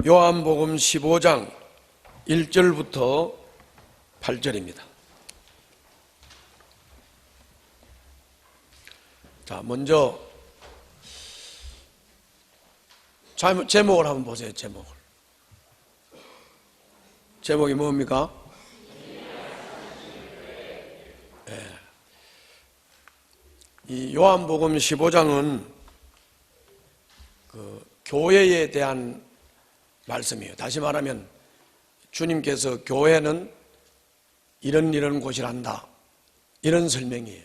요한복음 15장 1절부터 8절입니다. 자, 먼저 제목을 한번 보세요. 제목이 뭡니까? 이 요한복음 15장은 교회에 대한 말씀이에요. 다시 말하면 주님께서 교회는 이런 곳이란다, 이런 설명이에요.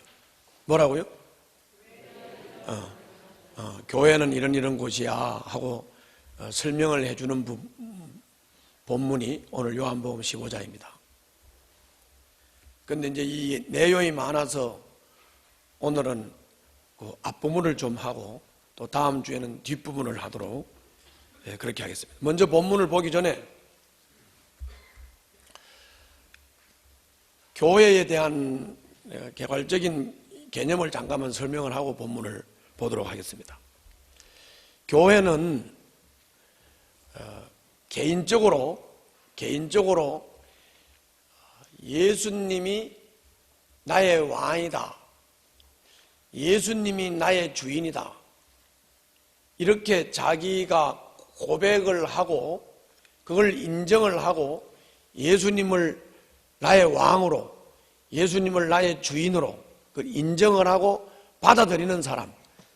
뭐라고요? 교회는 이런 곳이야 하고 설명을 해주는 본문이 오늘 요한복음 15장입니다. 그런데 이제 이 내용이 많아서 오늘은 그 앞부분을 좀 하고 또 다음 주에는 뒷부분을 하도록 그렇게 하겠습니다. 먼저 본문을 보기 전에 교회에 대한 개괄적인 개념을 잠깐만 설명을 하고 본문을 보도록 하겠습니다. 교회는 개인적으로 예수님이 나의 왕이다, 예수님이 나의 주인이다, 이렇게 자기가 고백을 하고 그걸 인정을 하고 예수님을 나의 왕으로, 예수님을 나의 주인으로 그걸 인정을 하고 받아들이는 사람,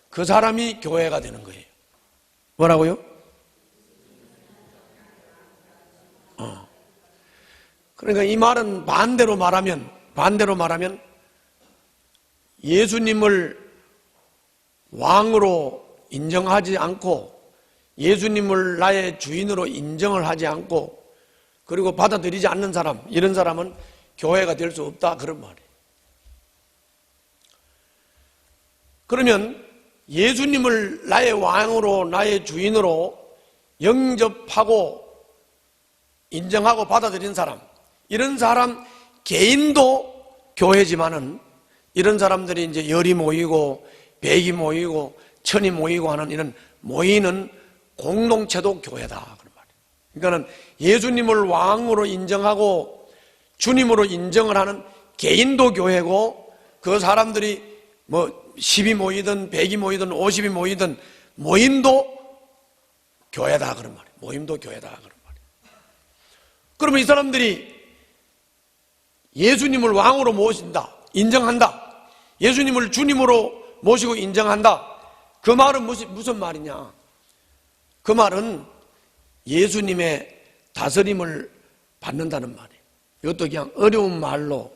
그 사람이 교회가 되는 거예요. 뭐라고요? 그러니까 이 말은 반대로 말하면 예수님을 왕으로 인정하지 않고 예수님을 나의 주인으로 인정을 하지 않고 그리고 받아들이지 않는 사람, 이런 사람은 교회가 될 수 없다, 그런 말이에요. 그러면 예수님을 나의 왕으로, 나의 주인으로 영접하고 인정하고 받아들인 사람, 이런 사람 개인도 교회지만은 이런 사람들이 이제 열이 모이고 백이 모이고 천이 모이고 하는 이런 모이는 공동체도 교회다, 그런 말이에요. 그러니까는 예수님을 왕으로 인정하고 주님으로 인정을 하는 개인도 교회고, 그 사람들이 뭐 10이 모이든 100이 모이든 50이 모이든 모임도 교회다, 그런 말이에요. 모임도 교회다, 그런 말이에요. 그러면 이 사람들이 예수님을 왕으로 모신다, 인정한다, 예수님을 주님으로 모시고 인정한다, 그 말은 무슨 말이냐? 그 말은 예수님의 다스림을 받는다는 말이에요. 이것도 그냥 어려운 말로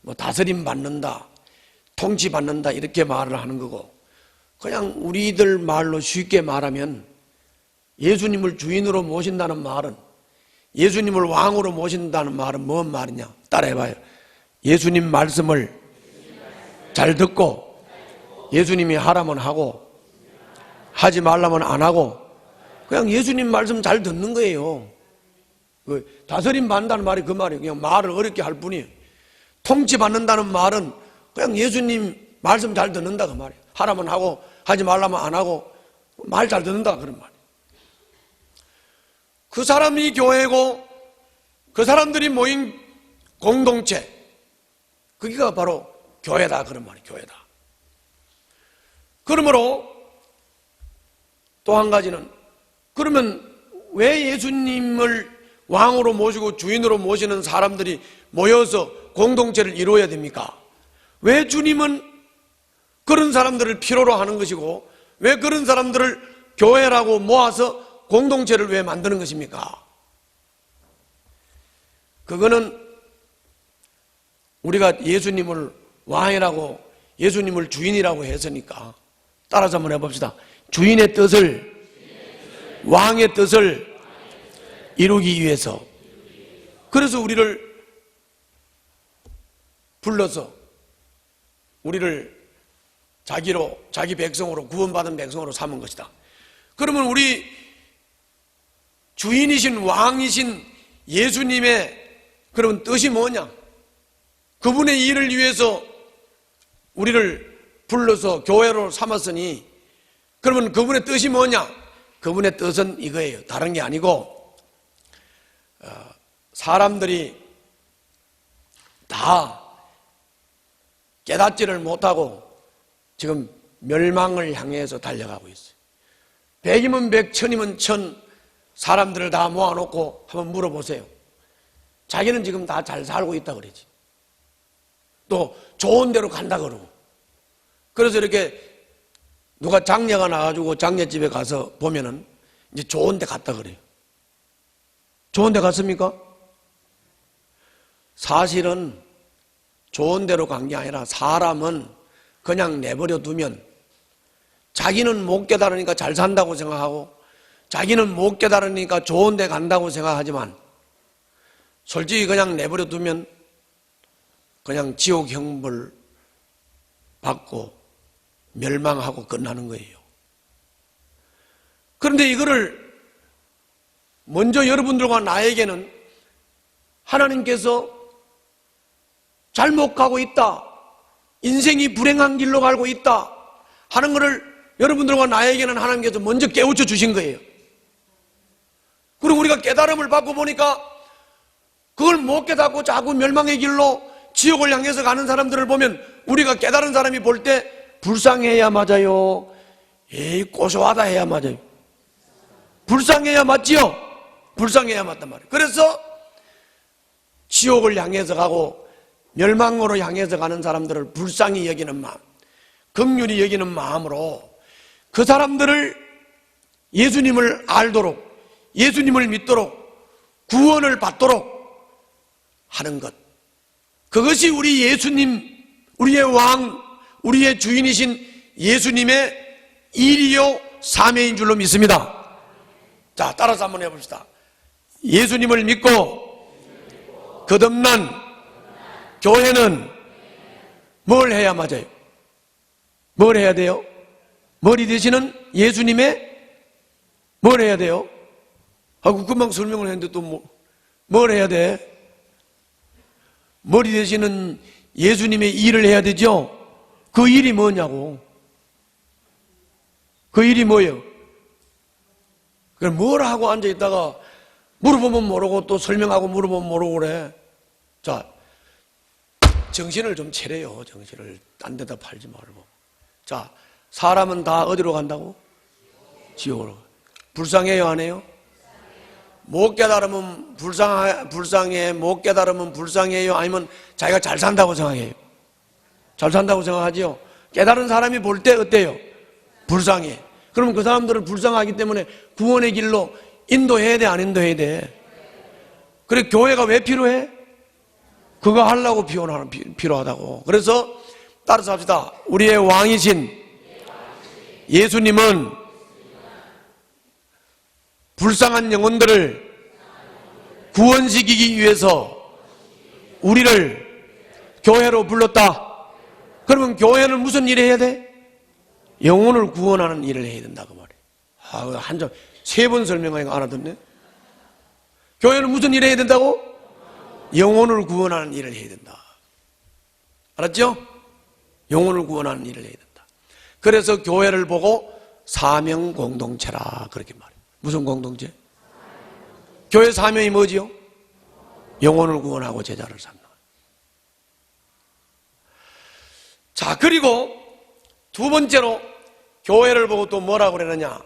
뭐 다스림 받는다, 통치 받는다, 이렇게 말을 하는 거고, 그냥 우리들 말로 쉽게 말하면 예수님을 주인으로 모신다는 말은, 예수님을 왕으로 모신다는 말은 뭔 말이냐? 따라해봐요. 예수님 말씀을 잘 듣고 예수님이 하라면 하고 하지 말라면 안 하고 그냥 예수님 말씀 잘 듣는 거예요. 다스림 받는다는 말이 그 말이에요. 그냥 말을 어렵게 할 뿐이에요. 통치받는다는 말은 그냥 예수님 말씀 잘 듣는다, 그 말이에요. 하라면 하고 하지 말라면 안 하고 말 잘 듣는다, 그런 말이에요. 그 사람이 교회고 그 사람들이 모인 공동체, 그게가 바로 교회다, 그런 말이에요. 교회다. 그러므로 또 한 가지는, 그러면 왜 예수님을 왕으로 모시고 주인으로 모시는 사람들이 모여서 공동체를 이루어야 됩니까? 왜 주님은 그런 사람들을 필요로 하는 것이고 왜 그런 사람들을 교회라고 모아서 공동체를 왜 만드는 것입니까? 그거는 우리가 예수님을 왕이라고, 예수님을 주인이라고 했으니까 따라서 한번 해봅시다. 주인의 뜻을, 왕의 뜻을 이루기 위해서, 그래서 우리를 불러서 우리를 자기 백성으로, 구원받은 백성으로 삼은 것이다. 그러면 우리 주인이신 왕이신 예수님의 그런 뜻이 뭐냐? 그분의 일을 위해서 우리를 불러서 교회로 삼았으니, 그러면 그분의 뜻이 뭐냐? 그분의 뜻은 이거예요. 다른 게 아니고 사람들이 다 깨닫지를 못하고 지금 멸망을 향해서 달려가고 있어요. 100이면 100, 1000이면 1000 사람들을 다 모아놓고 한번 물어보세요. 자기는 지금 다 잘 살고 있다 그러지. 또 좋은 데로 간다 그러고. 그래서 이렇게 누가 장녀가 나가지고 장녀집에 가서 보면은 이제 좋은 데 갔다 그래요. 좋은 데 갔습니까? 사실은 좋은 데로 간 게 아니라 사람은 그냥 내버려 두면 자기는 못 깨달으니까 잘 산다고 생각하고 자기는 못 깨달으니까 좋은 데 간다고 생각하지만 솔직히 그냥 내버려 두면 그냥 지옥 형벌 받고 멸망하고 끝나는 거예요. 그런데 이거를 먼저 여러분들과 나에게는 하나님께서 잘못 가고 있다, 인생이 불행한 길로 가고 있다 하는 것을 여러분들과 나에게는 하나님께서 먼저 깨우쳐 주신 거예요. 그리고 우리가 깨달음을 받고 보니까 그걸 못 깨닫고 자꾸 멸망의 길로 지옥을 향해서 가는 사람들을 보면 우리가 깨달은 사람이 볼 때 불쌍해야 맞아요, 에이 고소하다 해야 맞아요. 불쌍해야 맞지요? 불쌍해야 맞단 말이에요. 그래서 지옥을 향해서 가고 멸망으로 향해서 가는 사람들을 불쌍히 여기는 마음, 긍휼히 여기는 마음으로 그 사람들을 예수님을 알도록, 예수님을 믿도록, 구원을 받도록 하는 것, 그것이 우리 예수님, 우리의 왕, 우리의 주인이신 예수님의 일이요 사명인 줄로 믿습니다. 자, 따라서 한번 해봅시다. 예수님을 믿고 거듭난 교회는 뭘 해야 맞아요? 뭘 해야 돼요? 머리 대신은 예수님의 뭘 해야 돼요? 하고 금방 설명을 했는데 또 뭘 해야 돼? 머리 대신은 예수님의 일을 해야 되죠? 그 일이 뭐냐고. 그 일이 뭐예요? 그럼 뭘 하고 앉아있다가 물어보면 모르고 또 설명하고 물어보면 모르고 그래. 자, 정신을 좀 차려요. 정신을 딴 데다 팔지 말고. 자, 사람은 다 어디로 간다고? 지옥으로. 불쌍해요, 안 해요? 못 깨달으면 불쌍해, 못 깨달으면 불쌍해요? 아니면 자기가 잘 산다고 생각해요? 잘 산다고 생각하지요? 깨달은 사람이 볼 때 어때요? 불쌍해. 그러면 그 사람들을 불쌍하기 때문에 구원의 길로 인도해야 돼, 안 인도해야 돼? 그래, 교회가 왜 필요해? 그거 하려고 필요하다고. 그래서 따라서 합시다. 우리의 왕이신 예수님은 불쌍한 영혼들을 구원시키기 위해서 우리를 교회로 불렀다. 그러면 교회는 무슨 일을 해야 돼? 영혼을 구원하는 일을 해야 된다고 말이에요. 한 점, 3번 설명하니까 알아듣네. 교회는 무슨 일을 해야 된다고? 영혼을 구원하는 일을 해야 된다. 알았죠? 영혼을 구원하는 일을 해야 된다. 그래서 교회를 보고 사명 공동체라 그렇게 말해요. 무슨 공동체? 교회 사명이 뭐지요? 영혼을 구원하고 제자를 삼는. 자, 그리고 두 번째로 교회를 보고 또 뭐라고 그러느냐?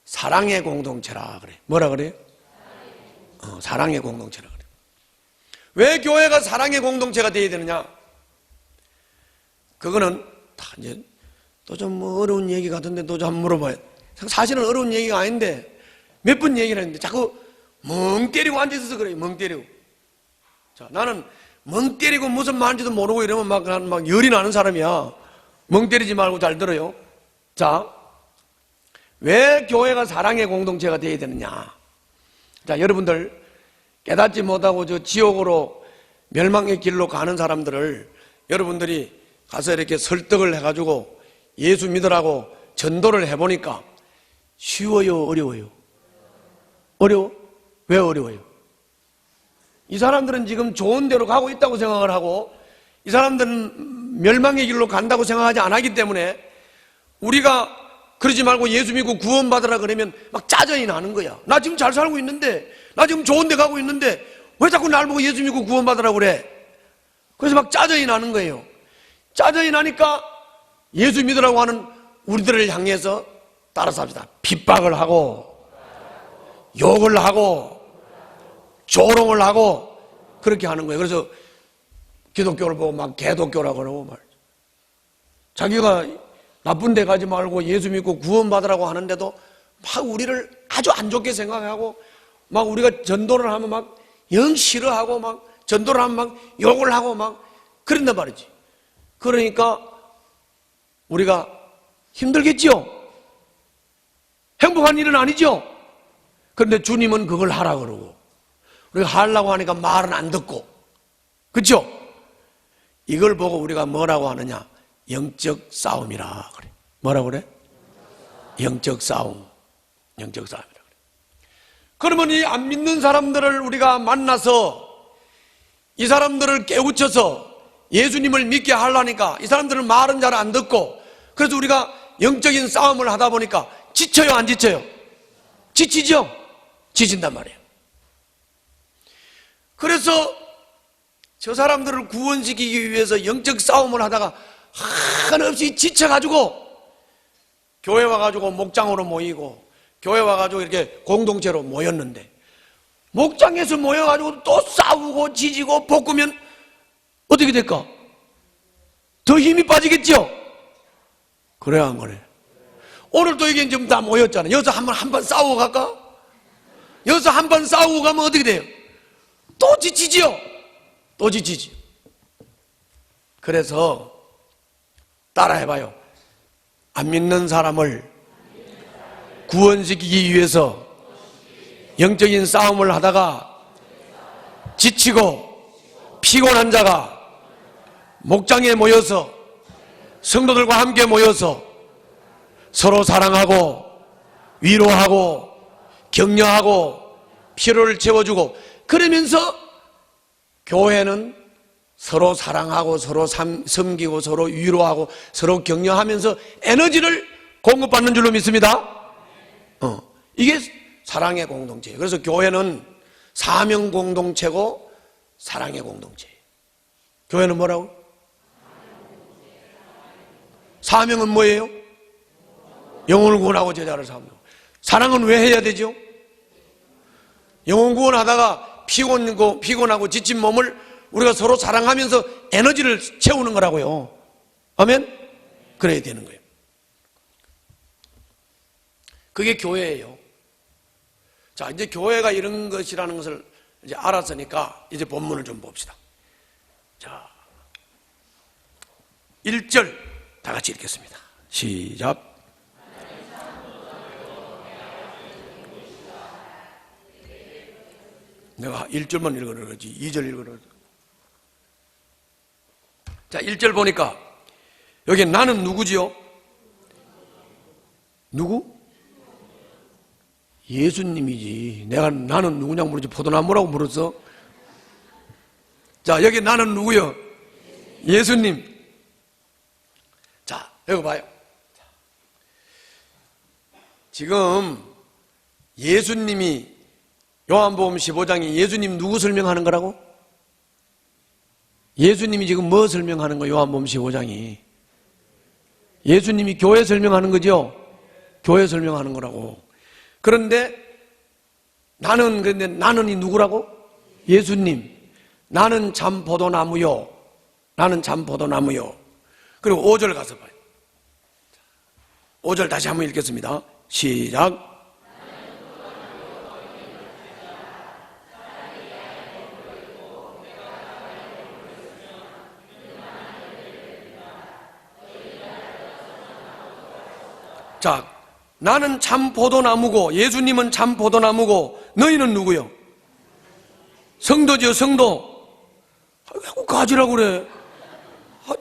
사랑의 공동체라 그래. 뭐라 그래요? 사랑의 공동체라 그래. 왜 교회가 사랑의 공동체가 되어야 되느냐? 그거는 다 이제 또 좀 어려운 얘기 같은데 또 좀 한번 물어봐요. 사실은 어려운 얘기가 아닌데 몇 번 얘기를 했는데 자꾸 멍 때리고 앉아있어서 그래요. 멍 때리고. 자, 나는 멍 때리고 무슨 말인지도 모르고 이러면 막 열이 나는 사람이야. 멍 때리지 말고 잘 들어요. 자, 왜 교회가 사랑의 공동체가 되어야 되느냐? 자, 여러분들 깨닫지 못하고 저 지옥으로 멸망의 길로 가는 사람들을 여러분들이 가서 이렇게 설득을 해가지고 예수 믿으라고 전도를 해보니까 쉬워요, 어려워요? 어려워? 왜 어려워요? 이 사람들은 지금 좋은 데로 가고 있다고 생각을 하고 이 사람들은 멸망의 길로 간다고 생각하지 않았기 때문에 우리가 그러지 말고 예수 믿고 구원받으라 그러면 막 짜증이 나는 거야. 나 지금 잘 살고 있는데 나 지금 좋은 데 가고 있는데 왜 자꾸 날 보고 예수 믿고 구원받으라고 그래? 그래서 막 짜증이 나는 거예요. 짜증이 나니까 예수 믿으라고 하는 우리들을 향해서 따라서 합시다. 핍박을 하고 욕을 하고 조롱을 하고 그렇게 하는 거예요. 그래서 기독교를 보고 막 개독교라고 그러고 말이죠. 자기가 나쁜 데 가지 말고 예수 믿고 구원받으라고 하는데도 막 우리를 아주 안 좋게 생각하고 막 우리가 전도를 하면 막 영 싫어하고 막 전도를 하면 막 욕을 하고 막 그런단 말이지. 그러니까 우리가 힘들겠지요? 행복한 일은 아니죠? 그런데 주님은 그걸 하라 그러고 우리가 하려고 하니까 말은 안 듣고 그렇죠? 이걸 보고 우리가 뭐라고 하느냐? 영적 싸움이라 그래. 뭐라고 그래? 영적 싸움. 영적 싸움이라 그래. 그러면 이 안 믿는 사람들을 우리가 만나서 이 사람들을 깨우쳐서 예수님을 믿게 하려니까 이 사람들은 말은 잘 안 듣고 그래서 우리가 영적인 싸움을 하다 보니까 지쳐요, 안 지쳐요? 지치죠? 지친단 말이에요. 그래서 저 사람들을 구원시키기 위해서 영적 싸움을 하다가 한없이 지쳐가지고 교회 와가지고 목장으로 모이고 교회 와가지고 이렇게 공동체로 모였는데 목장에서 모여가지고 또 싸우고 지지고 볶으면 어떻게 될까? 더 힘이 빠지겠죠? 그래야 안 그래? 오늘 또 이게 지금 다 모였잖아. 여기서 한번 싸우고 갈까? 여기서 한번 싸우고 가면 어떻게 돼요? 또 지치지요? 또 지치지. 그래서 따라해봐요. 안 믿는 사람을 구원시키기 위해서 영적인 싸움을 하다가 지치고 피곤한 자가 목장에 모여서 성도들과 함께 모여서 서로 사랑하고 위로하고 격려하고 피로를 채워주고 그러면서 교회는 서로 사랑하고 서로 섬기고 서로 위로하고 서로 격려하면서 에너지를 공급받는 줄로 믿습니다. 이게 사랑의 공동체예요. 그래서 교회는 사명 공동체고 사랑의 공동체예요. 교회는 뭐라고? 사명은 뭐예요? 영혼을 구원하고 제자를 삼는 거. 사랑은 왜 해야 되죠? 영혼 구원하다가 피곤하고 지친 몸을 우리가 서로 사랑하면서 에너지를 채우는 거라고요. 아멘? 그래야 되는 거예요. 그게 교회예요. 자, 이제 교회가 이런 것이라는 것을 이제 알았으니까 이제 본문을 좀 봅시다. 자, 1절 다 같이 읽겠습니다. 시작. 내가 1절만 읽으라 그러지 2절 읽으라 그러지. 자, 1절 보니까 여기 나는 누구지요? 누구? 예수님이지. 나는 누구냐고 물었지 포도나무라고 물었어? 자, 여기 나는 누구요? 예수님. 자, 여기 봐요. 지금 예수님이 요한복음 15장이 예수님 누구 설명하는 거라고? 예수님이 지금 뭐 설명하는 거예요? 요한복음 15장이 예수님이 교회 설명하는 거죠? 교회 설명하는 거라고. 그런데 나는이 누구라고? 예수님. 나는 참 포도나무요. 나는 참 포도나무요. 그리고 5절 가서 봐요. 5절 다시 한번 읽겠습니다. 시작. 자, 나는 참 포도나무고 예수님은 참 포도나무고 너희는 누구요? 성도죠, 성도. 왜 자꾸 가지라고 그래?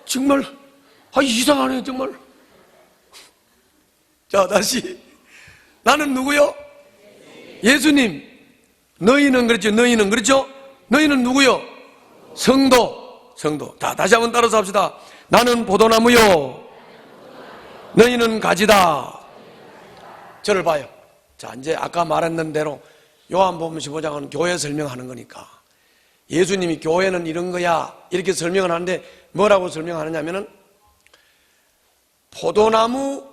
정말 이상하네 정말. 자, 다시 나는 누구요? 예수님. 너희는 그렇죠? 너희는 그렇죠? 너희는 누구요? 성도. 다시 한번 따라서 합시다. 나는 포도나무요. 너희는 가지다. 저를 봐요. 자, 이제 아까 말했는 대로 요한복음 15장은 교회 설명하는 거니까 예수님이 교회는 이런 거야 이렇게 설명을 하는데 뭐라고 설명하느냐면은 포도나무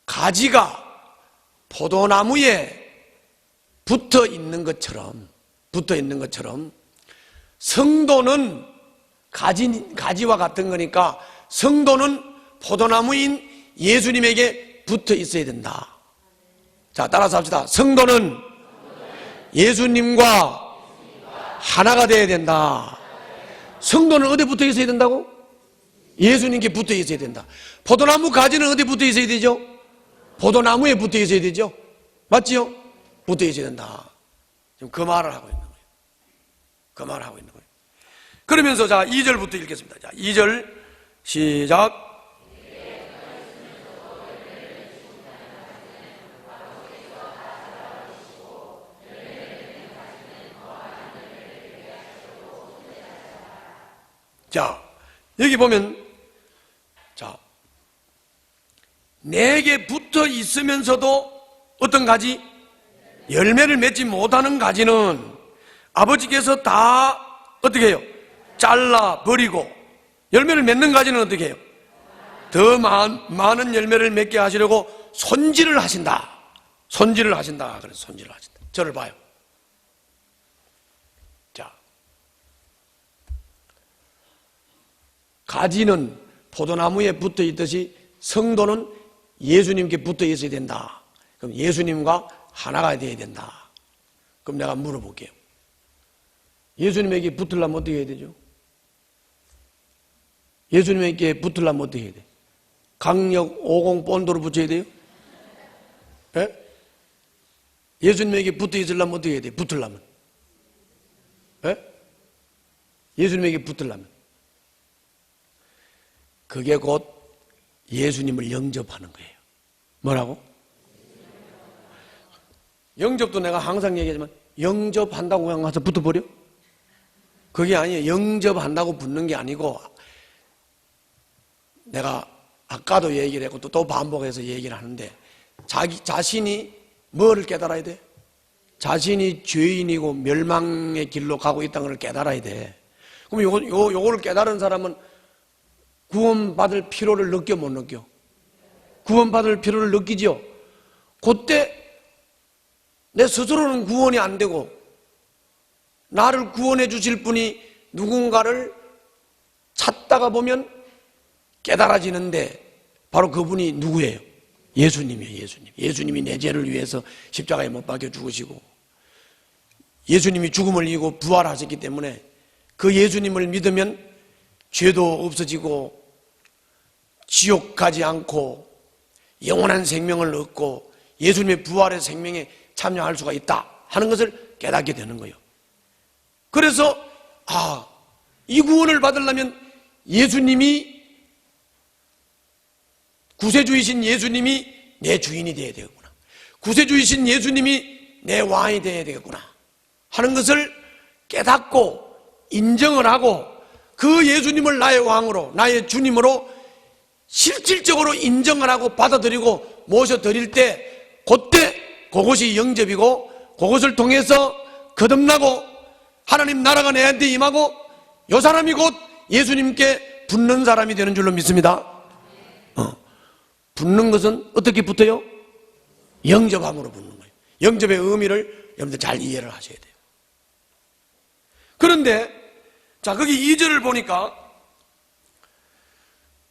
가지가 포도나무에 붙어 있는 것처럼 성도는 가지와 같은 거니까 성도는 포도나무인 예수님에게 붙어 있어야 된다. 자, 따라서 합시다. 성도는 예수님과 하나가 되어야 된다. 성도는 어디 붙어 있어야 된다고? 예수님께 붙어 있어야 된다. 포도나무 가지는 어디 붙어 있어야 되죠? 포도나무에 붙어 있어야 되죠? 맞지요? 붙어 있어야 된다. 지금 그 말을 하고 있는 거예요. 그 말을 하고 있는 거예요. 그러면서 자, 2절부터 읽겠습니다. 자, 2절 시작. 자, 여기 보면, 자, 내게 붙어 있으면서도 어떤 가지? 열매를 맺지 못하는 가지는 아버지께서 다 어떻게 해요? 잘라 버리고, 열매를 맺는 가지는 어떻게 해요? 더 많은 열매를 맺게 하시려고 손질을 하신다. 손질을 하신다. 그래서 손질을 하신다. 저를 봐요. 가지는 포도나무에 붙어 있듯이 성도는 예수님께 붙어 있어야 된다. 그럼 예수님과 하나가 되어야 된다. 그럼 내가 물어볼게요. 예수님에게 붙으려면 어떻게 해야 되죠? 예수님에게 붙으려면 어떻게 해야 돼? 강력 50 본도로 붙여야 돼요? 예? 예수님에게 붙어 있으려면 어떻게 해야 돼? 붙으려면? 예? 예수님에게 붙으려면? 그게 곧 예수님을 영접하는 거예요. 뭐라고? 영접도 내가 항상 얘기하지만 영접한다고 그냥 가서 붙어버려? 그게 아니에요. 영접한다고 붙는 게 아니고 내가 아까도 얘기를 했고 또 반복해서 얘기를 하는데 자신이 뭐를 깨달아야 돼? 자신이 죄인이고 멸망의 길로 가고 있다는 걸 깨달아야 돼. 그럼 요거를 깨달은 사람은 구원받을 필요를 느껴 못 느껴? 구원받을 필요를 느끼죠. 그때 내 스스로는 구원이 안 되고 나를 구원해 주실 분이 누군가를 찾다가 보면 깨달아지는데 바로 그분이 누구예요? 예수님이에요. 예수님. 예수님이 내 죄를 위해서 십자가에 못 박혀 죽으시고 예수님이 죽음을 이기고 부활하셨기 때문에 그 예수님을 믿으면 죄도 없어지고 지옥 가지 않고 영원한 생명을 얻고 예수님의 부활의 생명에 참여할 수가 있다 하는 것을 깨닫게 되는 거예요. 그래서 이 구원을 받으려면 예수님이 구세주이신 예수님이 내 주인이 되어야 되겠구나. 구세주이신 예수님이 내 왕이 되어야 되겠구나 하는 것을 깨닫고 인정을 하고 그 예수님을 나의 왕으로 나의 주님으로 실질적으로 인정을 하고 받아들이고 모셔드릴 때 그때 그것이 영접이고 그것을 통해서 거듭나고 하나님 나라가 내한테 임하고 이 사람이 곧 예수님께 붙는 사람이 되는 줄로 믿습니다. 붙는 것은 어떻게 붙어요? 영접함으로 붙는 거예요. 영접의 의미를 여러분들 잘 이해를 하셔야 돼요. 그런데 자 거기 2절을 보니까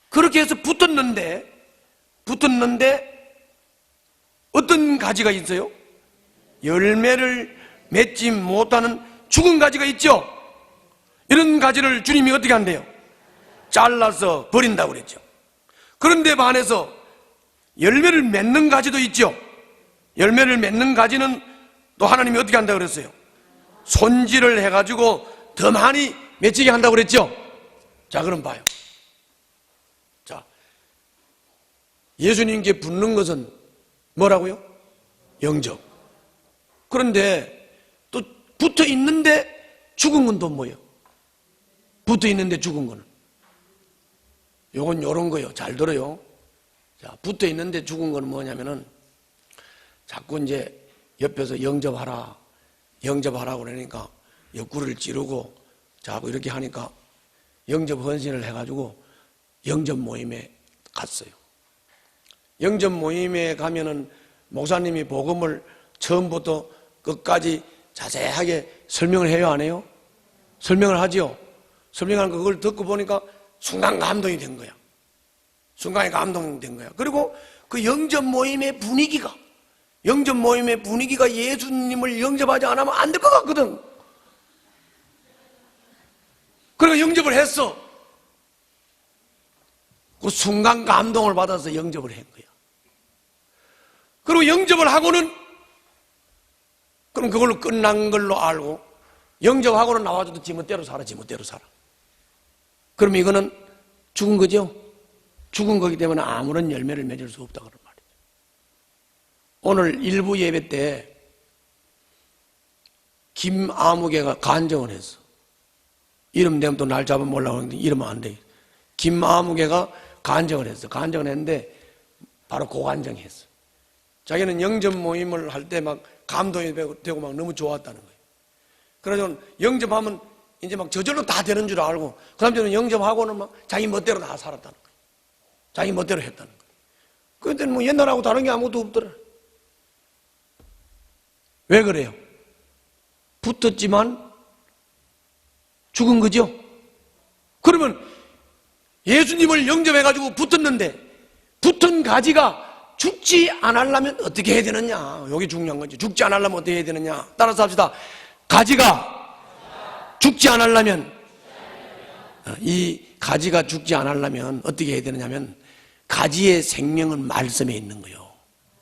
그렇게 해서 붙었는데 어떤 가지가 있어요? 열매를 맺지 못하는 죽은 가지가 있죠. 이런 가지를 주님이 어떻게 한대요? 잘라서 버린다고 그랬죠. 그런데 반해서 열매를 맺는 가지도 있죠. 열매를 맺는 가지는 또 하나님이 어떻게 한다고 그랬어요? 손질을 해가지고 더 많이 맺히게 한다고 그랬죠. 자 그럼 봐요. 자 예수님께 붙는 것은 뭐라고요? 영접. 그런데 또 붙어 있는데 죽은 건 또 뭐예요? 붙어 있는데 죽은 거는 요건 요런 거요. 잘 들어요. 자, 붙어 있는데 죽은 거는 뭐냐면은 자꾸 이제 옆에서 영접하라, 영접하라고 그러니까 옆구리를 찌르고 자꾸 이렇게 하니까 영접 헌신을 해가지고 영접 모임에 갔어요. 영접 모임에 가면은 목사님이 복음을 처음부터 끝까지 자세하게 설명을 해요, 안 해요? 설명을 하지요. 설명하는 그걸 듣고 보니까 순간 감동이 된 거야. 순간에 감동이 된 거야. 그리고 그 영접 모임의 분위기가 예수님을 영접하지 않으면 안 될 것 같거든. 그러니까 영접을 했어. 그 순간 감동을 받아서 영접을 한 거야. 그리고 영접을 하고는 그럼 그걸로 끝난 걸로 알고 영접하고는 나와줘도 지멋대로 살아. 그럼 이거는 죽은 거죠? 죽은 거기 때문에 아무런 열매를 맺을 수 없다 그런 말이죠. 오늘 일부 예배 때 김아무개가 간증을 했어. 이름 되면 또 날 잡으면 몰라고 하는데 이러면 안 돼. 김아무개가 간증을 했어. 간증을 했는데 바로 고간증했어. 자기는 영접 모임을 할 때 막 감동이 되고 막 너무 좋았다는 거예요. 그래서 영접하면 이제 막 저절로 다 되는 줄 알고 그 사람들은 영접하고는 막 자기 멋대로 다 살았다는 거예요. 자기 멋대로 했다는 거예요. 그때는 뭐 옛날하고 다른 게 아무것도 없더라. 왜 그래요? 붙었지만 죽은 거죠? 그러면 예수님을 영접해가지고 붙었는데 붙은 가지가 죽지 않으려면 어떻게 해야 되느냐? 여기 중요한 거지. 죽지 않으려면 어떻게 해야 되느냐? 따라서 합시다. 가지가 죽지 않으려면 이 가지가 죽지 않으려면 어떻게 해야 되느냐면 가지의 생명은 말씀에 있는 거예요.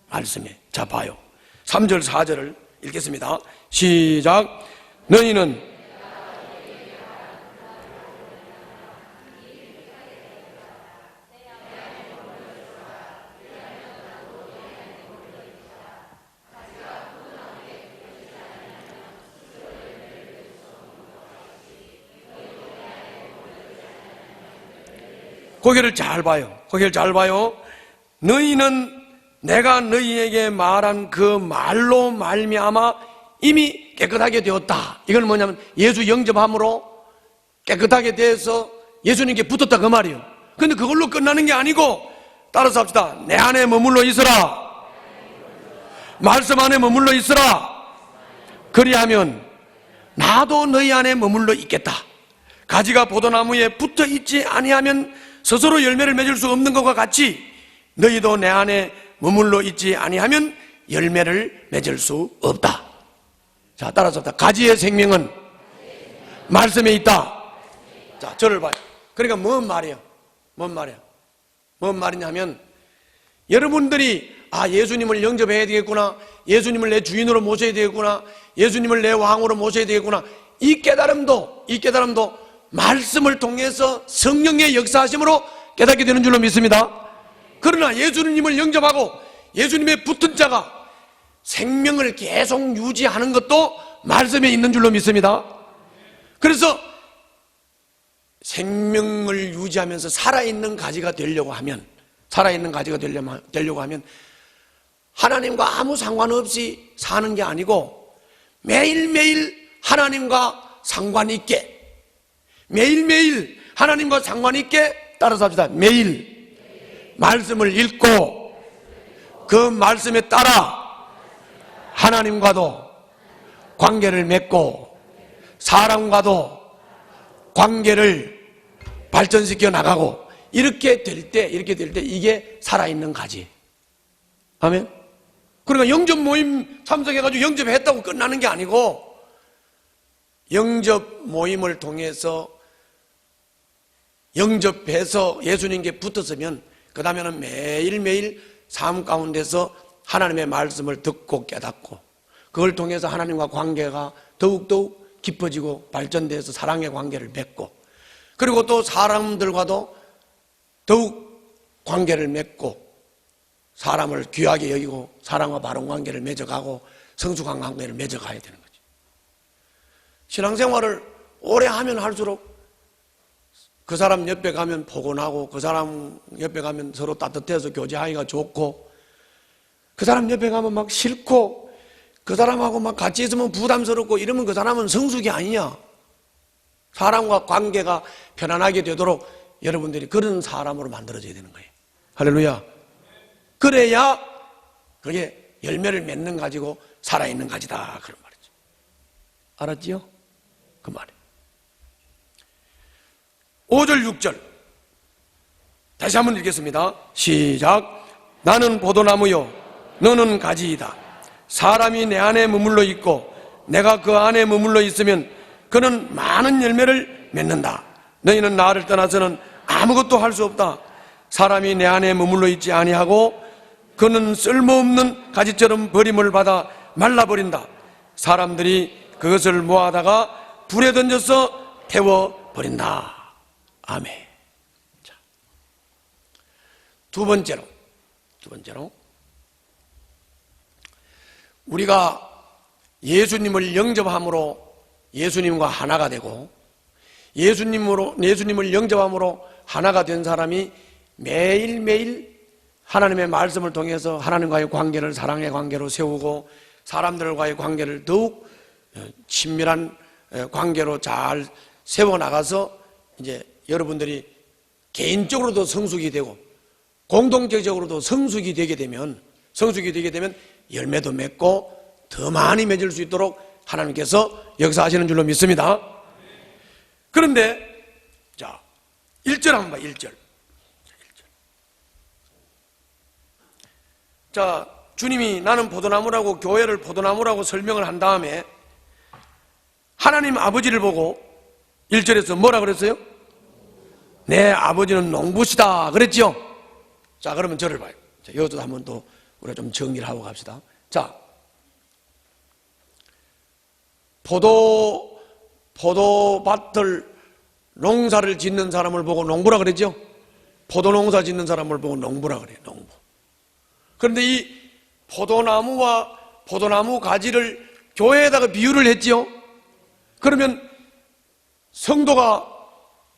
말씀에. 자 봐요. 3절 4절을 읽겠습니다. 시작. 너희는 거기를 잘 봐요. 거기를 잘 봐요. 너희는 내가 너희에게 말한 그 말로 말미암아 이미 깨끗하게 되었다. 이건 뭐냐면 예수 영접함으로 깨끗하게 돼서 예수님께 붙었다 그 말이에요. 근데 그걸로 끝나는 게 아니고 따라서 합시다. 내 안에 머물러 있으라. 말씀 안에 머물러 있으라. 그리하면 나도 너희 안에 머물러 있겠다. 가지가 포도나무에 붙어 있지 아니하면 스스로 열매를 맺을 수 없는 것과 같이 너희도 내 안에 머물러 있지 아니하면 열매를 맺을 수 없다. 자, 따라서 합시다. 가지의 생명은 말씀에 있다. 자, 저를 봐요. 그러니까 뭔 말이에요? 뭔 말이냐면 여러분들이 예수님을 영접해야 되겠구나, 예수님을 내 주인으로 모셔야 되겠구나, 예수님을 내 왕으로 모셔야 되겠구나, 이 깨달음도 말씀을 통해서 성령의 역사하심으로 깨닫게 되는 줄로 믿습니다. 그러나 예수님을 영접하고 예수님의 붙은 자가 생명을 계속 유지하는 것도 말씀에 있는 줄로 믿습니다. 그래서 생명을 유지하면서 살아있는 가지가 되려고 하면 하나님과 아무 상관없이 사는 게 아니고 매일매일 하나님과 상관 있게, 매일매일 하나님과 상관 있게, 따라서 합시다. 매일 말씀을 읽고 그 말씀에 따라 하나님과도 관계를 맺고 사람과도 관계를 발전시켜 나가고 이렇게 될 때 이게 살아있는 가지. 아멘. 그러니까 영접 모임 참석해가지고 영접했다고 끝나는 게 아니고 영접 모임을 통해서 영접해서 예수님께 붙었으면 그 다음에는 매일매일 삶 가운데서 하나님의 말씀을 듣고 깨닫고 그걸 통해서 하나님과 관계가 더욱더욱 깊어지고 발전돼서 사랑의 관계를 맺고 그리고 또 사람들과도 더욱 관계를 맺고 사람을 귀하게 여기고 사랑과 바른 관계를 맺어가고 성숙한 관계를 맺어가야 되는 거죠. 신앙생활을 오래 하면 할수록 그 사람 옆에 가면 포근하고 그 사람 옆에 가면 서로 따뜻해서 교제하기가 좋고 그 사람 옆에 가면 막 싫고 그 그 사람하고 막 같이 있으면 부담스럽고 이러면 그 사람은 성숙이 아니냐. 사람과 관계가 편안하게 되도록 여러분들이 그런 사람으로 만들어져야 되는 거예요. 할렐루야. 그래야 그게 열매를 맺는 가지고 살아있는 가지다, 그런 말이죠. 알았지요? 그 말이에요. 5절 6절 다시 한번 읽겠습니다. 시작. 나는 포도나무요 너는 가지이다. 사람이 내 안에 머물러 있고 내가 그 안에 머물러 있으면 그는 많은 열매를 맺는다. 너희는 나를 떠나서는 아무것도 할 수 없다. 사람이 내 안에 머물러 있지 아니하고 그는 쓸모없는 가지처럼 버림을 받아 말라버린다. 사람들이 그것을 모아다가 불에 던져서 태워버린다. 아멘. 자, 두 번째로 우리가 예수님을 영접함으로 예수님과 하나가 되고 예수님을 영접함으로 하나가 된 사람이 매일매일 하나님의 말씀을 통해서 하나님과의 관계를 사랑의 관계로 세우고 사람들과의 관계를 더욱 친밀한 관계로 잘 세워나가서 이제 여러분들이 개인적으로도 성숙이 되고 공동체적으로도 성숙이 되게 되면 열매도 맺고 더 많이 맺을 수 있도록 하나님께서 역사하시는 줄로 믿습니다. 그런데 자 1절 한번 봐. 1절. 자, 주님이 나는 포도나무라고 교회를 포도나무라고 설명을 한 다음에 하나님 아버지를 보고 1절에서 뭐라 그랬어요? 내 아버지는 농부시다 그랬죠? 자, 그러면 저를 봐요. 자, 이것도 한번 또 우리가 좀 정리를 하고 갑시다. 자, 포도밭을 농사를 짓는 사람을 보고 농부라 그랬죠? 포도농사 짓는 사람을 보고 농부라 그래요. 농부. 그런데 이 포도나무와 포도나무 가지를 교회에다가 비유를 했지요. 그러면 성도가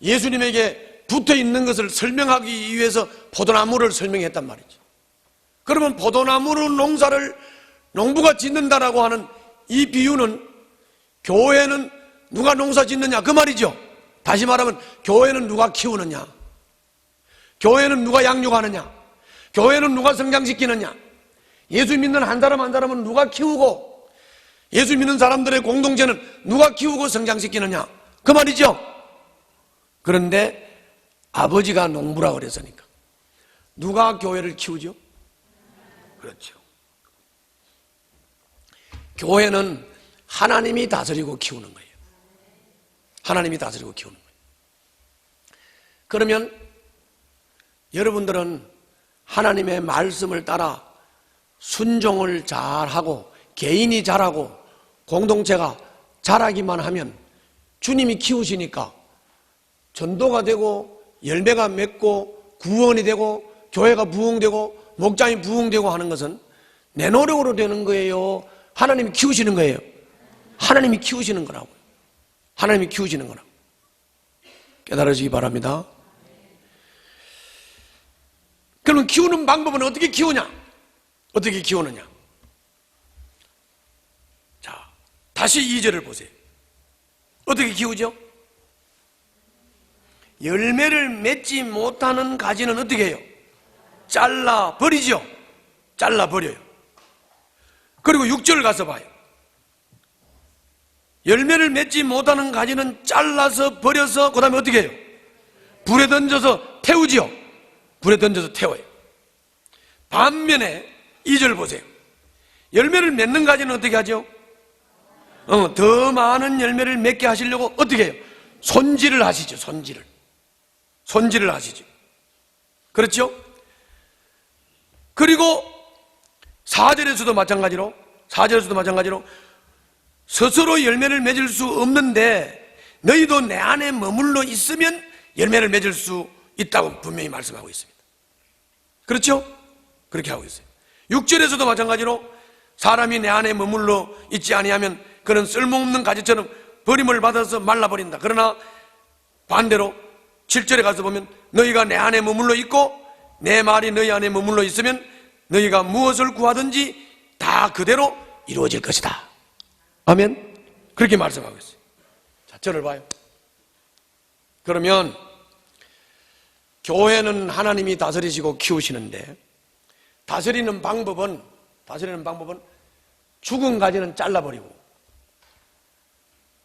예수님에게 붙어 있는 것을 설명하기 위해서 포도나무를 설명했단 말이죠. 그러면 포도나무로 농사를 농부가 짓는다라고 하는 이 비유는 교회는 누가 농사 짓느냐 그 말이죠. 다시 말하면 교회는 누가 키우느냐, 교회는 누가 양육하느냐, 교회는 누가 성장시키느냐, 예수 믿는 한 사람 한 사람은 누가 키우고 예수 믿는 사람들의 공동체는 누가 키우고 성장시키느냐 그 말이죠. 그런데 아버지가 농부라 그랬으니까 누가 교회를 키우죠? 그렇죠. 교회는 하나님이 다스리고 키우는 거예요. 하나님이 다스리고 키우는 거예요. 그러면 여러분들은 하나님의 말씀을 따라 순종을 잘하고 개인이 잘하고 공동체가 잘하기만 하면 주님이 키우시니까 전도가 되고 열매가 맺고 구원이 되고 교회가 부흥되고 목장이 부흥되고 하는 것은 내 노력으로 되는 거예요? 하나님이 키우시는 거예요? 하나님이 키우시는 거라고요. 하나님이 키우시는 거라고 깨달으시기 바랍니다. 그러면 키우는 방법은 어떻게 키우냐? 어떻게 키우느냐? 자, 다시 2절을 보세요. 어떻게 키우죠? 열매를 맺지 못하는 가지는 어떻게 해요? 잘라 버리죠. 잘라 버려요. 그리고 6절 가서 봐요. 열매를 맺지 못하는 가지는 잘라서 버려서 그 다음에 어떻게 해요? 불에 던져서 태우지요. 불에 던져서 태워요. 반면에 2절 보세요. 열매를 맺는 가지는 어떻게 하죠? 더 많은 열매를 맺게 하시려고 어떻게 해요? 손질을 하시죠. 손질을 하시죠. 그렇죠? 그리고 4절에서도 마찬가지로 스스로 열매를 맺을 수 없는데 너희도 내 안에 머물러 있으면 열매를 맺을 수 있다고 분명히 말씀하고 있습니다. 그렇죠? 그렇게 하고 있어요. 6절에서도 마찬가지로 사람이 내 안에 머물러 있지 아니하면 그는 쓸모없는 가지처럼 버림을 받아서 말라버린다. 그러나 반대로 7절에 가서 보면 너희가 내 안에 머물러 있고 내 말이 너희 안에 머물러 있으면 너희가 무엇을 구하든지 다 그대로 이루어질 것이다. 아멘. 그렇게 말씀하고 있어요. 자, 저를 봐요. 그러면 교회는 하나님이 다스리시고 키우시는데 다스리는 방법은 죽은 가지는 잘라버리고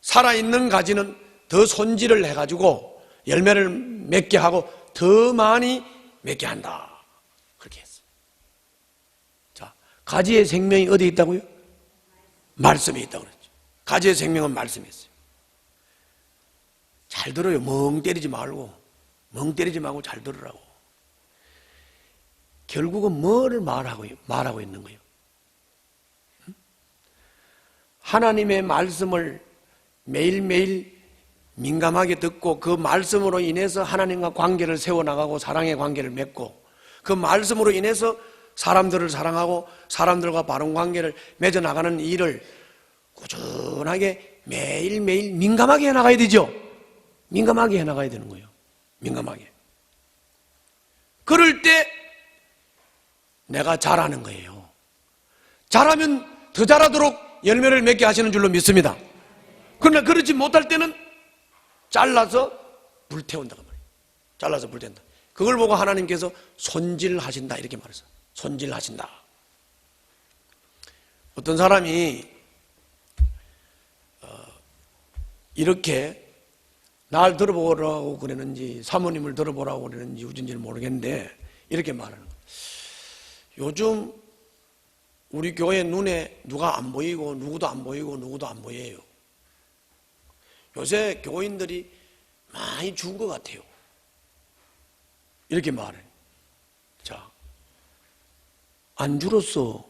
살아있는 가지는 더 손질을 해가지고 열매를 맺게 하고 더 많이 맺게 한다. 그렇게 했어요. 자, 가지의 생명이 어디에 있다고요? 말씀에 있다고 그랬죠. 가지의 생명은 말씀에 있어요. 잘 들어요. 멍 때리지 말고 잘 들으라고. 결국은 뭐를 말하고 있는 거예요? 하나님의 말씀을 매일매일 민감하게 듣고 그 말씀으로 인해서 하나님과 관계를 세워나가고 사랑의 관계를 맺고 그 말씀으로 인해서 사람들을 사랑하고 사람들과 바른 관계를 맺어나가는 일을 꾸준하게 매일매일 민감하게 해나가야 되죠. 민감하게 해나가야 되는 거예요. 민감하게. 그럴 때 내가 잘하는 거예요. 잘하면 더 잘하도록 열매를 맺게 하시는 줄로 믿습니다. 그러나 그렇지 못할 때는 잘라서 불태운다고 말이에요. 잘라서 불태운다. 그걸 보고 하나님께서 손질하신다 이렇게 말했어요. 손질하신다. 어떤 사람이 이렇게 날 들어보라고 그랬는지 사모님을 들어보라고 그랬는지 어쩐지는 모르겠는데 이렇게 말하는 거예요. 요즘 우리 교회 눈에 누가 안 보이고 누구도 안 보이고 누구도 안 보여요. 요새 교인들이 많이 죽은 것 같아요. 이렇게 말해. 자, 안 줄었어.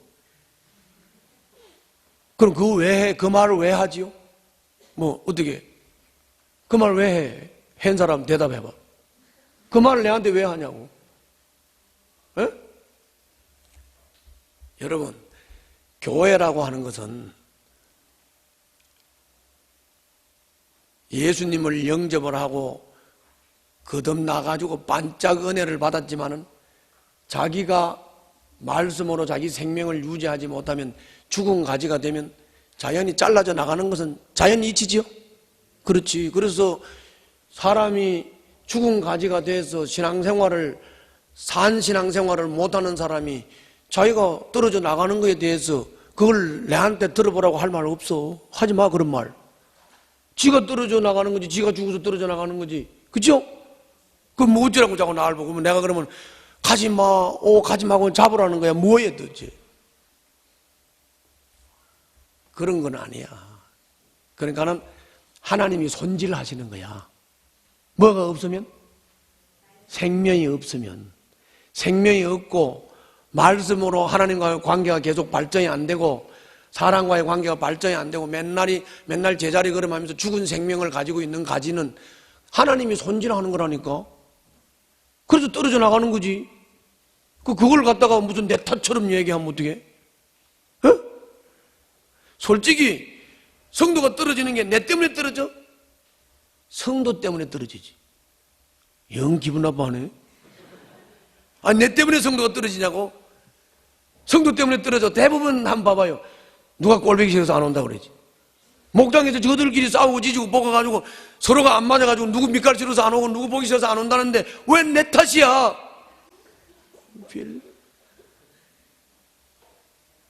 그럼 그 말을 왜 하지요? 뭐 어떻게? 그 말 왜 해? 한 사람 대답해봐. 그 말을 내한테 왜 하냐고. 에? 여러분, 교회라고 하는 것은 예수님을 영접을 하고 거듭나가지고 반짝 은혜를 받았지만은 자기가 말씀으로 자기 생명을 유지하지 못하면 죽은 가지가 되면 자연히 잘라져 나가는 것은 자연히 이치지요? 그렇지. 그래서 사람이 죽은 가지가 돼서 산 신앙생활을 못하는 사람이 자기가 떨어져 나가는 것에 대해서 그걸 내한테 들어보라고 할 말 없어. 하지 마, 그런 말. 지가 떨어져 나가는 거지, 지가 죽어서 떨어져 나가는 거지. 그죠? 그럼 뭐 어쩌라고 자꾸 나를 보고. 그러면 내가 그러면 가지 마, 가지 마고 잡으라는 거야. 뭐해 도대체. 그런 건 아니야. 그러니까는 하나님이 손질하시는 거야. 뭐가 없으면? 생명이 없으면. 생명이 없고 말씀으로 하나님과의 관계가 계속 발전이 안 되고 사람과의 관계가 발전이 안 되고 맨날 제자리 걸음하면서 죽은 생명을 가지고 있는 가지는 하나님이 손질하는 거라니까. 그래서 떨어져 나가는 거지. 그걸 갖다가 무슨 내 탓처럼 얘기하면 어떡해? 어? 솔직히 성도가 떨어지는 게 내 때문에 떨어져? 성도 때문에 떨어지지. 영 기분 나빠하네. 아니, 내 때문에 성도가 떨어지냐고? 성도 때문에 떨어져. 대부분 한번 봐봐요. 누가 꼴보기 싫어서 안 온다고 그러지. 목장에서 저들끼리 싸우고 지지고 볶아가지고 서로가 안 맞아가지고 누구 밑갈 싫어서 안 오고 누구 보기 싫어서 안 온다는데 왜 내 탓이야?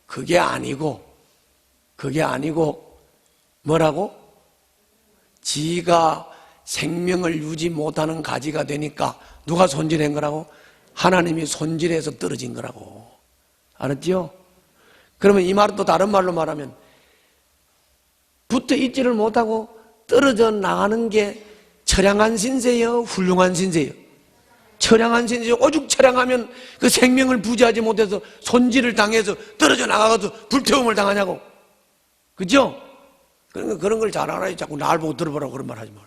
그게 아니고 뭐라고? 지가 생명을 유지 못하는 가지가 되니까 누가 손질한 거라고? 하나님이 손질해서 떨어진 거라고. 알았지요? 그러면 이 말은 또 다른 말로 말하면 붙어 있지를 못하고 떨어져 나가는 게 처량한 신세요? 훌륭한 신세요? 처량한 신세요. 오죽 처량하면 그 생명을 부지하지 못해서 손질을 당해서 떨어져 나가서 불태움을 당하냐고. 그죠? 그런 걸 잘 알아야 자꾸 날 보고 들어보라고 그런 말 하지 마.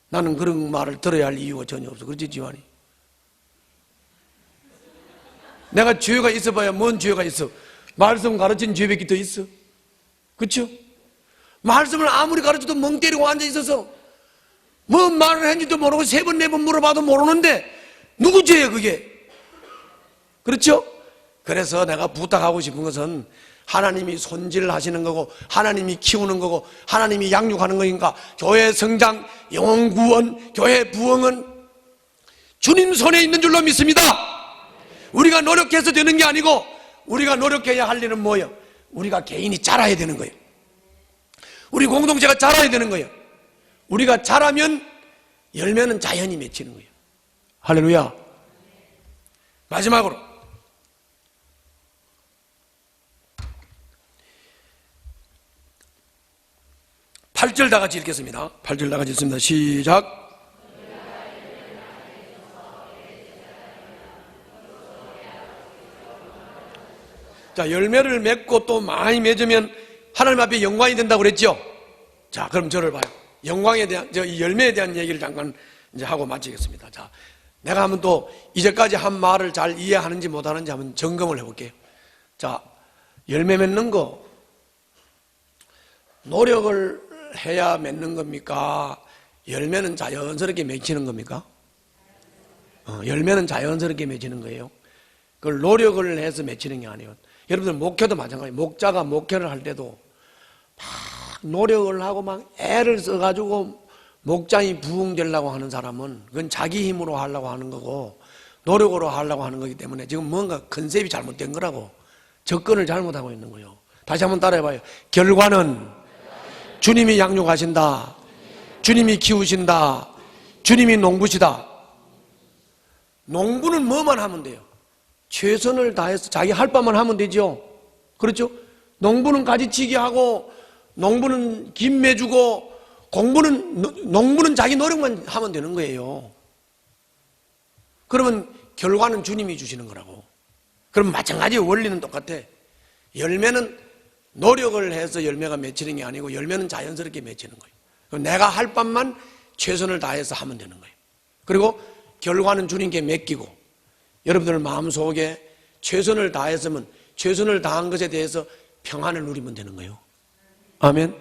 나는 그런 말을 들어야 할 이유가 전혀 없어. 그렇지, 지환이? 내가 죄가 있어봐야 뭔 죄가 있어? 말씀 가르친 죄밖에 더 있어? 그렇죠? 말씀을 아무리 가르쳐도 멍 때리고 앉아있어서 뭔 말을 했는지도 모르고 3번 4번 물어봐도 모르는데 누구 죄야 그게? 그렇죠? 그래서 내가 부탁하고 싶은 것은 하나님이 손질하시는 거고 하나님이 키우는 거고 하나님이 양육하는 거니까 교회 성장, 영혼 구원, 교회 부흥은 주님 손에 있는 줄로 믿습니다. 우리가 노력해서 되는 게 아니고 우리가 노력해야 할 일은 뭐예요? 우리가 개인이 자라야 되는 거예요. 우리 공동체가 자라야 되는 거예요. 우리가 자라면 열매는 자연히 맺히는 거예요. 할렐루야. 마지막으로 8절 다 같이 읽겠습니다. 8절 다 같이 읽습니다. 시작. 자, 열매를 맺고 또 많이 맺으면 하나님 앞에 영광이 된다고 그랬죠? 자, 그럼 저를 봐요. 영광에 대한, 이 열매에 대한 얘기를 잠깐 이제 하고 마치겠습니다. 자, 내가 한번 또 이제까지 한 말을 잘 이해하는지 못하는지 한번 점검을 해볼게요. 자, 열매 맺는 거, 노력을 해야 맺는 겁니까? 열매는 자연스럽게 맺히는 겁니까? 열매는 자연스럽게 맺히는 거예요. 그걸 노력을 해서 맺히는 게 아니에요. 여러분들 목회도 마찬가지예요. 목자가 목회를 할 때도 막 노력을 하고 막 애를 써가지고 목장이 부흥되려고 하는 사람은 그건 자기 힘으로 하려고 하는 거고 노력으로 하려고 하는 거기 때문에 지금 뭔가 컨셉이 잘못된 거라고 접근을 잘못하고 있는 거예요. 다시 한번 따라해봐요. 결과는 주님이 양육하신다. 주님이 키우신다. 주님이 농부시다. 농부는 뭐만 하면 돼요? 최선을 다해서 자기 할 바만 하면 되죠. 그렇죠? 농부는 가지치기 하고 농부는 김 매주고 농부는 자기 노력만 하면 되는 거예요. 그러면 결과는 주님이 주시는 거라고. 그럼 마찬가지 원리는 똑같아. 열매는 노력을 해서 열매가 맺히는 게 아니고 열매는 자연스럽게 맺히는 거예요. 그럼 내가 할 바만 최선을 다해서 하면 되는 거예요. 그리고 결과는 주님께 맡기고 여러분들 마음속에 최선을 다했으면 최선을 다한 것에 대해서 평안을 누리면 되는 거예요. 아멘.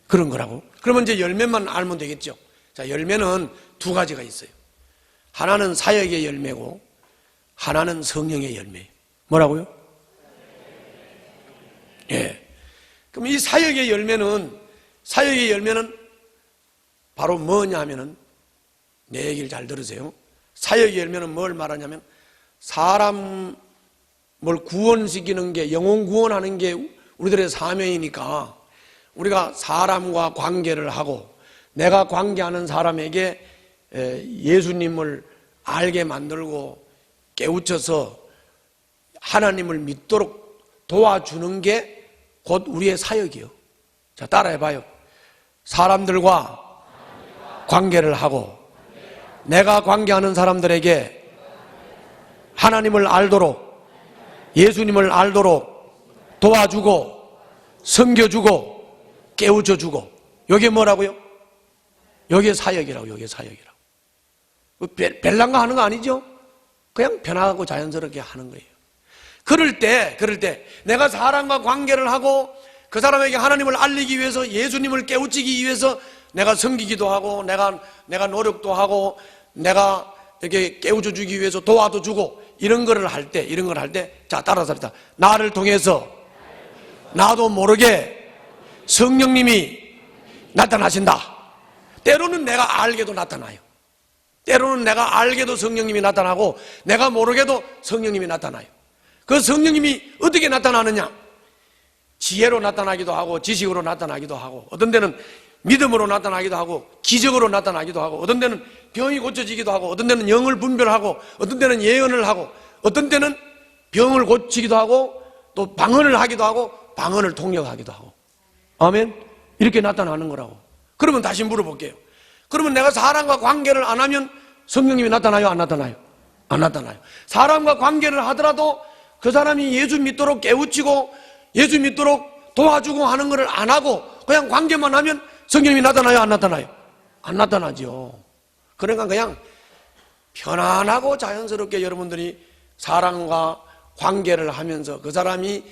그런 거라고. 그러면 이제 열매만 알면 되겠죠. 자, 열매는 두 가지가 있어요. 하나는 사역의 열매고 하나는 성령의 열매예요. 뭐라고요? 예. 그럼 이 사역의 열매는 바로 뭐냐 하면은 내 얘기를 잘 들으세요. 사역의 열매는 뭘 말하냐면 사람을 구원시키는 게, 영혼 구원하는 게 우리들의 사명이니까 우리가 사람과 관계를 하고 내가 관계하는 사람에게 예수님을 알게 만들고 깨우쳐서 하나님을 믿도록 도와주는 게 곧 우리의 사역이요. 자, 따라해봐요. 사람들과 관계를 하고 내가 관계하는 사람들에게 하나님을 알도록 예수님을 알도록 도와주고 섬겨주고 깨우쳐주고 이게 뭐라고요? 이게 사역이라고. 이게 사역이라고. 별난 거 하는 거 아니죠? 그냥 편하고 자연스럽게 하는 거예요. 그럴 때 내가 사람과 관계를 하고 그 사람에게 하나님을 알리기 위해서 예수님을 깨우치기 위해서 내가 섬기기도 하고 내가 노력도 하고 내가 이렇게 깨우쳐 주기 위해서 도와도 주고 이런 거를 할 때 자, 따라서 합시다. 나를 통해서 나도 모르게 성령님이 나타나신다. 때로는 내가 알게도 나타나요. 때로는 내가 알게도 성령님이 나타나고 내가 모르게도 성령님이 나타나요. 그 성령님이 어떻게 나타나느냐? 지혜로 나타나기도 하고 지식으로 나타나기도 하고 어떤 데는 믿음으로 나타나기도 하고 기적으로 나타나기도 하고 어떤 데는 병이 고쳐지기도 하고 어떤 데는 영을 분별하고 어떤 데는 예언을 하고 어떤 때는 병을 고치기도 하고 또 방언을 하기도 하고 방언을 통역하기도 하고 아멘? 이렇게 나타나는 거라고. 그러면 다시 물어볼게요. 그러면 내가 사람과 관계를 안 하면 성령님이 나타나요? 안 나타나요? 안 나타나요. 사람과 관계를 하더라도 그 사람이 예수 믿도록 깨우치고 예수 믿도록 도와주고 하는 것을 안 하고 그냥 관계만 하면 성령님이 나타나요? 안 나타나요? 안 나타나죠. 그러니까 그냥 편안하고 자연스럽게 여러분들이 사람과 관계를 하면서 그 사람이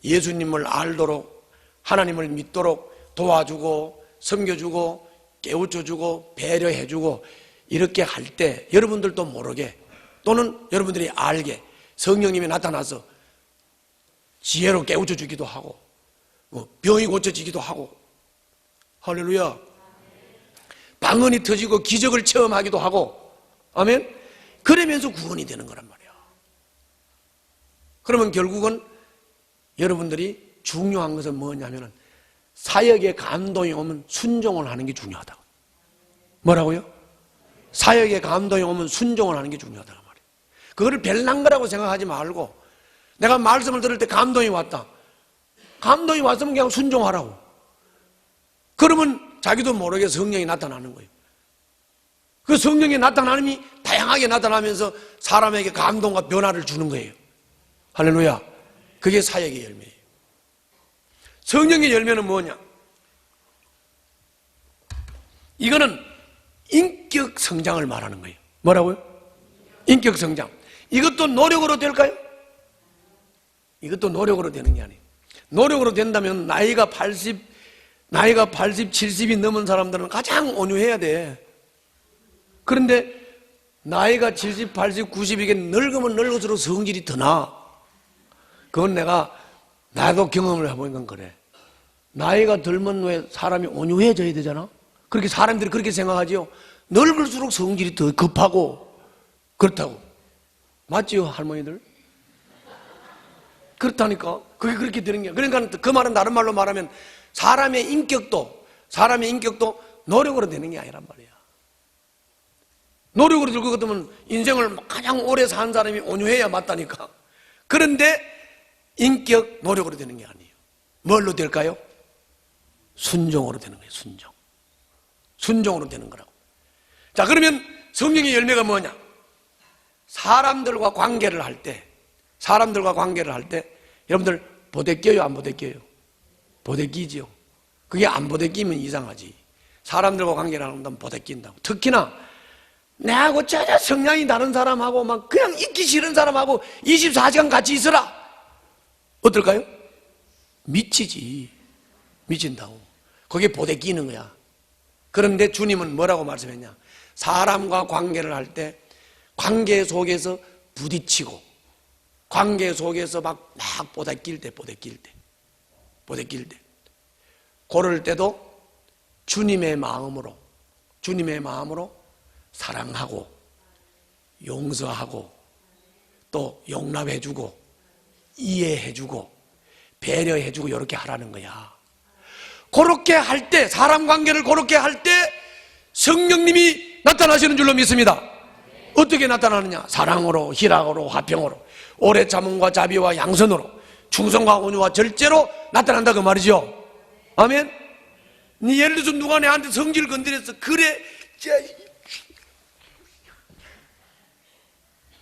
예수님을 알도록 하나님을 믿도록 도와주고 섬겨주고 깨우쳐주고 배려해주고 이렇게 할 때 여러분들도 모르게 또는 여러분들이 알게 성령님이 나타나서 지혜로 깨우쳐 주기도 하고 병이 고쳐지기도 하고, 할렐루야. 방언이 터지고 기적을 체험하기도 하고, 아멘. 그러면서 구원이 되는 거란 말이야. 그러면 결국은 여러분들이 중요한 것은 뭐냐면은 사역에 감동이 오면 순종을 하는 게 중요하다. 뭐라고요? 사역에 감동이 오면 순종을 하는 게 중요하다 말이에요. 그거를 별난 거라고 생각하지 말고, 내가 말씀을 들을 때 감동이 왔다. 감동이 왔으면 그냥 순종하라고. 그러면 자기도 모르게 성령이 나타나는 거예요. 그 성령의 나타남이 다양하게 나타나면서 사람에게 감동과 변화를 주는 거예요. 할렐루야. 그게 사역의 열매예요. 성령의 열매는 뭐냐? 이거는 인격 성장을 말하는 거예요. 뭐라고요? 인격 성장. 이것도 노력으로 될까요? 이것도 노력으로 되는 게 아니에요. 노력으로 된다면 나이가 80, 70이 넘은 사람들은 가장 온유해야 돼. 그런데 나이가 70, 80, 90이게 늙으면 늙을수록 성질이 더 나. 그건 나도 경험을 해보니까 그래. 나이가 들면 왜 사람이 온유해져야 되잖아? 그렇게 사람들이 그렇게 생각하지요. 늙을수록 성질이 더 급하고 그렇다고. 맞지요, 할머니들? 그렇다니까. 그게 그렇게 되는 거야. 그러니까 그 말은 다른 말로 말하면 사람의 인격도 노력으로 되는 게 아니란 말이야. 노력으로 들고 같으면 인생을 가장 오래 산 사람이 온유해야 맞다니까. 그런데 인격 노력으로 되는 게 아니에요. 뭘로 될까요? 순종으로 되는 거예요. 순종으로 되는 거라고. 자, 그러면 성령의 열매가 뭐냐? 사람들과 관계를 할 때 여러분들 보대 껴요, 안 보대 껴요? 보대 끼지요. 그게 안 보대 끼면 이상하지. 사람들과 관계를 하면 보대 낀다고. 특히나 내하고 전혀 성향이 다른 사람하고 막 그냥 있기 싫은 사람하고 24시간 같이 있어라. 어떨까요? 미친다고. 거기에 보대 끼는 거야. 그런데 주님은 뭐라고 말씀했냐? 사람과 관계를 할 때 관계 속에서 부딪히고 관계 속에서 막 보대 낄 때 그럴 때도 주님의 마음으로 사랑하고 용서하고 또 용납해주고 이해해주고 배려해주고 이렇게 하라는 거야. 그렇게 할 때, 사람 관계를 그렇게 할 때 성령님이 나타나시는 줄로 믿습니다. 어떻게 나타나느냐? 사랑으로, 희락으로, 화평으로, 오래 참음과 자비와 양선으로, 충성과 온유와 절제로 나타난다 그 말이죠. 아멘. 예를 들어서 누가 내한테 성질을 건드렸어. 그래.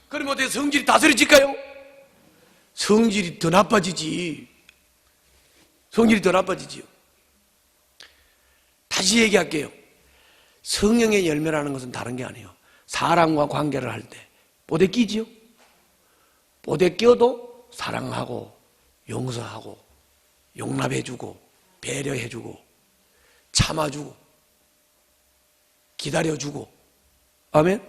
그러면 어떻게 성질이 다스려질까요? 성질이 더 나빠지지. 다시 얘기할게요. 성령의 열매라는 것은 다른 게 아니에요. 사람과 관계를 할 때 보대 끼지요. 보대 껴도 사랑하고 용서하고 용납해주고 배려해주고 참아주고 기다려주고. 아멘.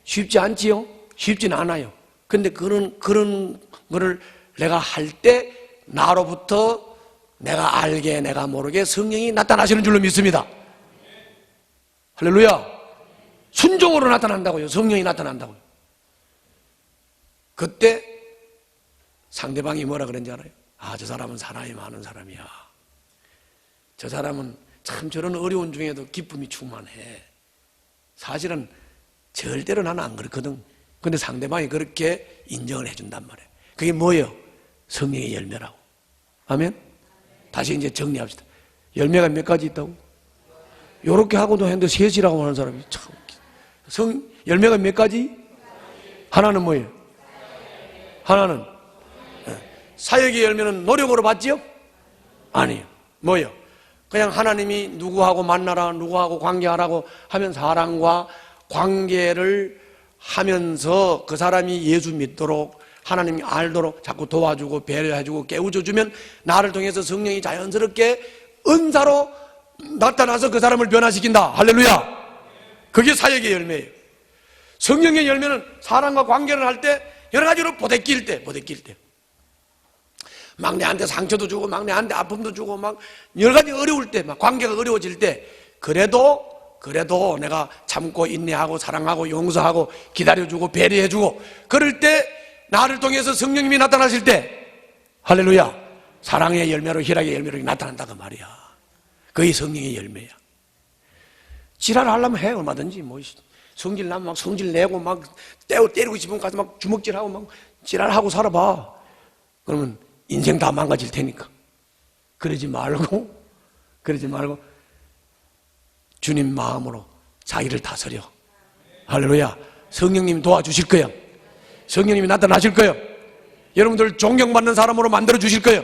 쉽지 않지요? 쉽진 않아요. 근데 그런 거를 내가 할 때 나로부터 내가 알게 내가 모르게 성령이 나타나시는 줄로 믿습니다. 할렐루야. 순종으로 나타난다고요. 성령이 나타난다고요. 그때 상대방이 뭐라 그런지 알아요? 아, 저 사람은 사랑이 많은 사람이야. 저 사람은 참 저런 어려운 중에도 기쁨이 충만해. 사실은 절대로 나는 안 그렇거든. 근데 상대방이 그렇게 인정을 해준단 말이에요. 그게 뭐예요? 성령의 열매라고. 아멘? 다시 이제 정리합시다. 열매가 몇 가지 있다고? 요렇게 하고도 했는데 셋이라고 하는 사람이 참 열매가 몇 가지? 하나는 뭐예요? 하나는 사역의 열매는 노력으로 받지요? 아니에요. 뭐예요? 그냥 하나님이 누구하고 만나라, 누구하고 관계하라고 하면 사람과 관계를 하면서 그 사람이 예수 믿도록 하나님이 알도록 자꾸 도와주고 배려해주고 깨우쳐주면 나를 통해서 성령이 자연스럽게 은사로 나타나서 그 사람을 변화시킨다. 할렐루야. 그게 사역의 열매예요. 성령의 열매는 사람과 관계를 할 때 여러 가지로 보대 낄 때 막내한테 상처도 주고 막내한테 아픔도 주고 막 여러 가지 어려울 때, 막 관계가 어려워질 때 그래도 내가 참고 인내하고 사랑하고 용서하고 기다려주고 배려해주고 그럴 때 나를 통해서 성령님이 나타나실 때 할렐루야, 사랑의 열매로 희락의 열매로 나타난다 그 말이야. 그게 성령의 열매야. 지랄하려면 해. 얼마든지 뭐 성질 나면 막 성질 내고 막 때리고 싶으면 가서 막 주먹질하고 막 지랄하고 살아봐. 그러면 인생 다 망가질 테니까. 그러지 말고 주님 마음으로 자기를 다스려. 할렐루야. 성령님이 도와주실 거예요. 성령님이 나타나실 거예요. 여러분들 존경받는 사람으로 만들어 주실 거예요.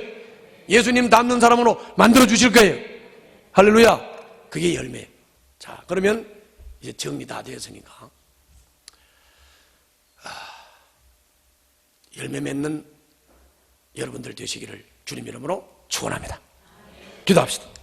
예수님 닮는 사람으로 만들어 주실 거예요. 할렐루야. 그게 열매예요. 자, 그러면 이제 정리 다 되었으니까 열매 맺는 여러분들 되시기를 주님 이름으로 축원합니다. 기도합시다.